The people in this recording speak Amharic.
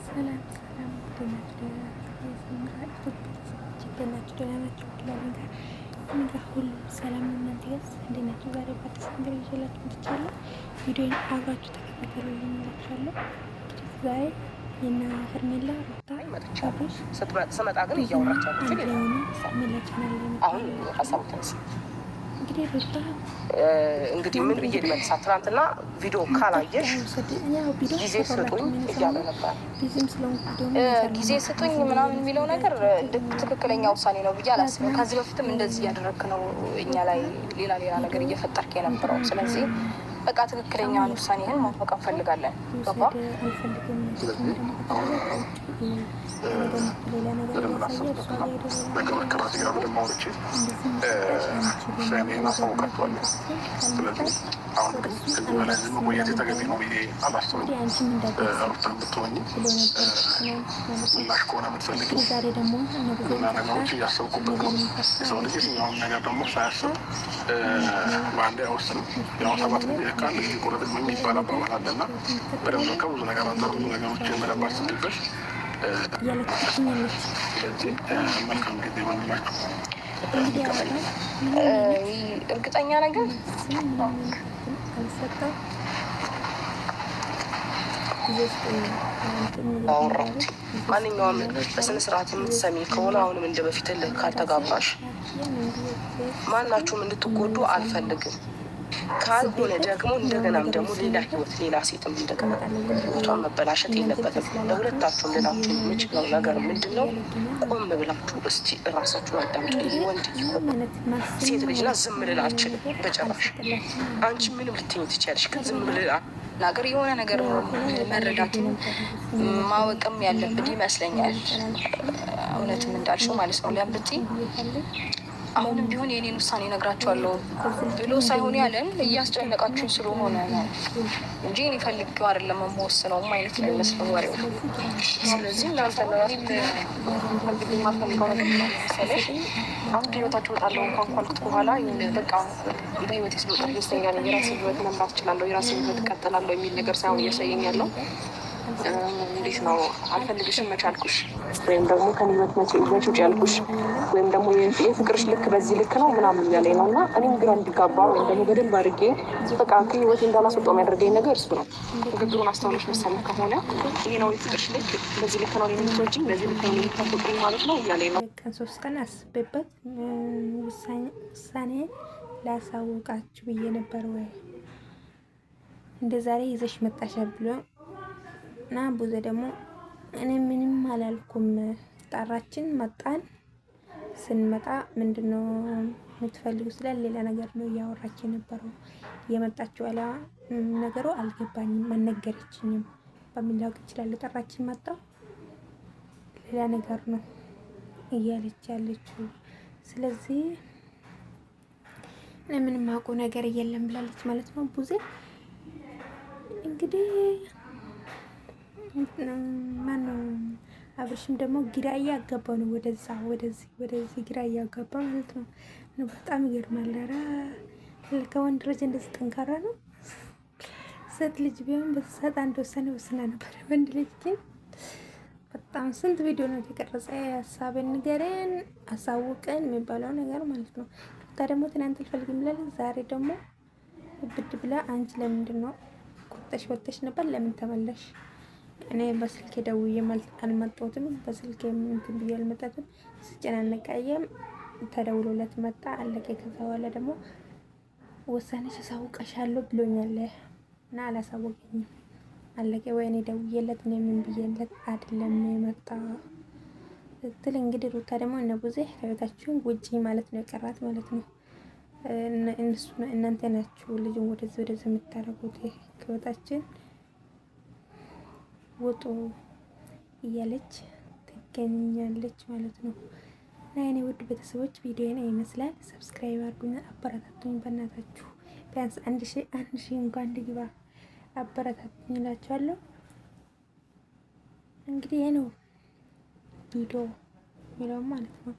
ሰላም ሰላም ደህናችሁ ደህና ናችሁ? እኔ ጋር ሁሉ ሰላም ነው። እናንተ ጋርስ እንዴት ናችሁ? ዛሬ በአዲስ ነገር ይዤላችሁ መጥቻለሁ። ቪዲዮን አብራችሁ ተከታተሉልኝ እላችኋለሁ። ዛሬ የእነ ሄርሜላ ሩታ አብርሽ ስመጣ ግን እያወራቻለች አሁን ሀሳቡ ተነስ እንግዲህ ምን ብዬ ልመልሳት? ትናንትና ቪዲዮ ካላየሽ ጊዜ ስጡኝ እያለ ነበር። ጊዜ ስጡኝ ምናምን የሚለው ነገር ትክክለኛ ውሳኔ ነው ብዬ አላስብም። ከዚህ በፊትም እንደዚህ እያደረግክ ነው እኛ ላይ ሌላ ነገር እየፈጠርክ የነበረው። ስለዚህ በቃ ትክክለኛውን ውሳኔህን ማወቅ እንፈልጋለን። ገባ? ስለዚህ አሁን ከዚህ በላይ መቆየት የተገቢ ነው ብዬ አላስብም። ሩታን ብትሆኝ ምላሽ ከሆነ የምትፈልጊው እና ነገሮች እያሰብኩበት ነው። የሰው ልጅ የትኛውን ነገር ደግሞ ሳያስብ በአንዴ አይወስንም። ያው ሰባት ቃል ልጅ ቁረጥ የሚባል አባባል አለና በደንብ ከብዙ ነገር አንጻር ብዙ ነገሮችን በደንብ አስብበት። ስለዚህ መልካም ጊዜ ሆንላችሁ። እርግጠኛ ነገር አወራሁት። ማንኛውም በስነ ስርዓት የምትሰሚ ከሆነ አሁንም እንደ በፊት ካልተጋባሽ ማናችሁም እንድትጎዱ አልፈልግም። ካልሆነ ደግሞ እንደገናም ደግሞ ሌላ ህይወት ሌላ ሴትም እንደገና ህይወቷን መበላሸት የለበትም። ለሁለታችሁም ልላችሁ የምችለው ነገር ምንድን ነው? ቆም ብላችሁ እስቲ እራሳችሁን አዳምጡ። ይህ ወንድ ሴት ልጅና ዝም ልል አልችልም በጭራሽ። አንቺ ምንም ልትኝ ትችያለሽ፣ ግን ዝም ልል ነገር የሆነ ነገር መረዳትም ማወቅም ያለብን ይመስለኛል። እውነትም እንዳልሽው ማለት ነው። ለምብቲ አሁንም ቢሆን የኔን ውሳኔ እነግራቸዋለሁ ብሎ ሳይሆን ያለን እያስጨነቃችሁን ስለሆነ ነው እንጂ እኔ ፈልጌው አይደለም የምወስነውም አይነት ነው የሚመስለው ወሬው። ስለዚህ እናንተ ማፈልገው ነገር መሰለሽ አሁን ከህይወታችሁ እወጣለሁ እንኳን ካልኩት በኋላ በቃ በህይወቴ ስለወጣ ደስተኛ ነኝ፣ የራሴ ህይወት መምራት እችላለሁ፣ የራሴ ህይወት እቀጥላለሁ የሚል ነገር ሳይሆን እያሳየኝ ያለው እንዴት ነው አልፈልግሽም መቻልኩሽ ወይም ደግሞ ከኔ ህይወት መቼ ውጭ ያልኩሽ ወይም ደግሞ የፍቅርሽ ልክ በዚህ ልክ ነው ምናምን እያለኝ ነው። እና እኔም ግራ እንዲጋባ ወይም ደግሞ በደንብ አድርጌ በቃ ከህይወት እንዳላስወጣው የሚያደርገኝ ነገር እሱ ነው። ንግግሩን አስተውለሽ መሰለኝ ከሆነ ይሄ ነው የፍቅርሽ ልክ በዚህ ልክ ነው የምትወጂኝ፣ በዚህ ልክ ነው የምታፈቅሪኝ ማለት ነው እያለኝ ነው። ቀን 3 ቀን አስቤበት ውሳኔ ላሳውቃችሁ ብዬ ነበር ወይ እንደ ዛሬ ይዘሽ መጣሻል ብሎ እና ቡዜ ደግሞ እኔ ምንም አላልኩም። ጣራችን መጣን። ስንመጣ ምንድነው የምትፈልጉ ስላለ ሌላ ነገር ነው እያወራች የነበረው። የመጣችው አላ ነገሩ አልገባኝም፣ አልነገረችኝም። በሚላውቅ ይችላል ጣራችን መጣው ሌላ ነገር ነው እያለች ያለችው። ስለዚህ እኔ ምንም አውቀው ነገር የለም ብላለች ማለት ነው ቡዜ እንግዲህ ማነው አብርሽም ደግሞ ግራ እያጋባ ነው። ወደዚህ ግራ እያጋባ ማለት ነው። በጣም ይገርማል። ኧረ ከወንድ ልጅ እንደዚህ ጠንካራ ነው። ሴት ልጅ ቢሆን በተሰጣ እንደወሰነ ወስና ነበር። ወንድ ልጅ ግን በጣም ስንት ቪዲዮ ነው የተቀረጸ። ሀሳብን ንገረን አሳውቀን የሚባለው ነገር ማለት ነው። ሩታ ደግሞ ትናንት አልፈልግም ብላለች። ዛሬ ደግሞ ብድ ብላ አንቺ ለምንድን ነው ቁጠሽ ወጥተሽ ነበር? ለምን ተመለሽ? እኔ በስልክ ደውዬ አልመጣሁትም። በስልክ እንትን ብዬ አልመጣሁትም። ስጨናነቃየም ተደውሎለት መጣ አለቀ። ከዛ በኋላ ደግሞ ወሳኔሽ አሳውቀሻለሁ ብሎኛል እና አላሳወቀኝም አለቀ። ወይኔ ደውዬለት እኔ ምን ብዬለት አይደለም የመጣ ስትል እንግዲህ ሩታ ደግሞ እነ ቡዜ ከቤታችሁን ውጪ ማለት ነው የቀራት ማለት ነው። እናንተ ናችሁ ልጅን ወደዚህ የምታረጉት ከቤታችን ወጡ እያለች ትገኛለች ማለት ነው። እና የኔ ውድ ቤተሰቦች ቪዲዮን ይመስላል። ሰብስክራይብ አድርጉኝ፣ አበረታቱኝ በእናታችሁ። ቢያንስ አንድ ሺህ እንኳን እንድግባ አበረታቱኝ እላችኋለሁ። እንግዲህ ይሄ ነው ቪዲዮ የሚለው ማለት ነው።